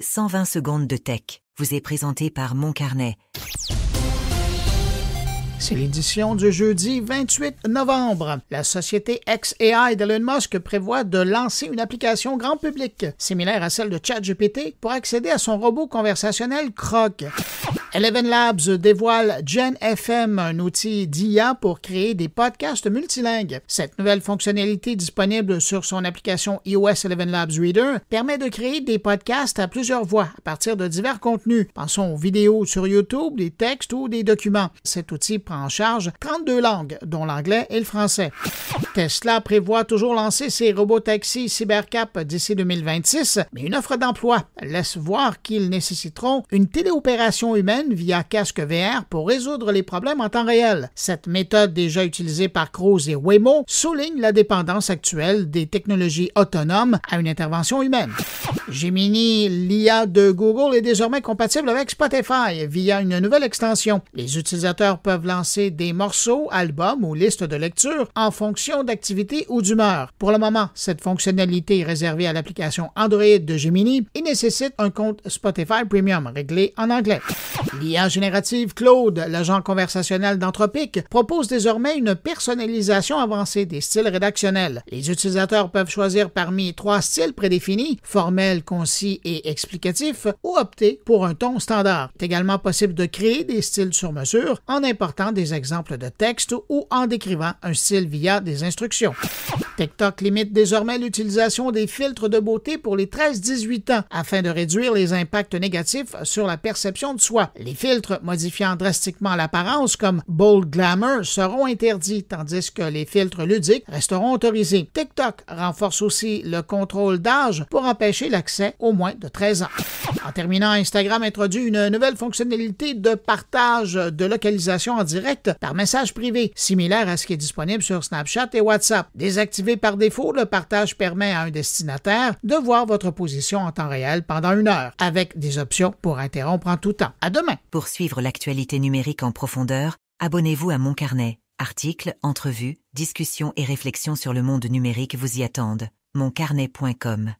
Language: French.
120 secondes de tech vous est présenté par Mon Carnet. C'est l'édition du jeudi 28 novembre. La société xAI d'Elon Musk prévoit de lancer une application grand public, similaire à celle de ChatGPT, pour accéder à son robot conversationnel Grok. Eleven Labs dévoile Gen FM, un outil d'IA pour créer des podcasts multilingues. Cette nouvelle fonctionnalité disponible sur son application iOS Eleven Labs Reader permet de créer des podcasts à plusieurs voix à partir de divers contenus. Pensons aux vidéos sur YouTube, des textes ou des documents. Cet outil prend en charge 32 langues, dont l'anglais et le français. Tesla prévoit toujours lancer ses robotaxis Cybercab d'ici 2026, mais une offre d'emploi laisse voir qu'ils nécessiteront une téléopération humaine via casque VR pour résoudre les problèmes en temps réel. Cette méthode déjà utilisée par Cruise et Waymo souligne la dépendance actuelle des technologies autonomes à une intervention humaine. Gemini, l'IA de Google, est désormais compatible avec Spotify via une nouvelle extension. Les utilisateurs peuvent lancer des morceaux, albums ou listes de lecture en fonction d'activité ou d'humeur. Pour le moment, cette fonctionnalité est réservée à l'application Android de Gemini et nécessite un compte Spotify Premium réglé en anglais. L'IA générative Claude, l'agent conversationnel d'Anthropic, propose désormais une personnalisation avancée des styles rédactionnels. Les utilisateurs peuvent choisir parmi 3 styles prédéfinis, formel, concis et explicatif, ou opter pour un ton standard. Il est également possible de créer des styles sur mesure en important des exemples de texte ou en décrivant un style via des instructions. TikTok limite désormais l'utilisation des filtres de beauté pour les 13-18 ans afin de réduire les impacts négatifs sur la perception de soi. Les filtres modifiant drastiquement l'apparence comme Bold Glamour seront interdits tandis que les filtres ludiques resteront autorisés. TikTok renforce aussi le contrôle d'âge pour empêcher l'accès aux moins de 13 ans. En terminant, Instagram introduit une nouvelle fonctionnalité de partage de localisation en direct par message privé, similaire à ce qui est disponible sur Snapchat et WhatsApp. Désactivé par défaut, le partage permet à un destinataire de voir votre position en temps réel pendant 1 heure, avec des options pour interrompre en tout temps. À demain! Pour suivre l'actualité numérique en profondeur, abonnez-vous à Mon Carnet. Articles, entrevues, discussions et réflexions sur le monde numérique vous y attendent. moncarnet.com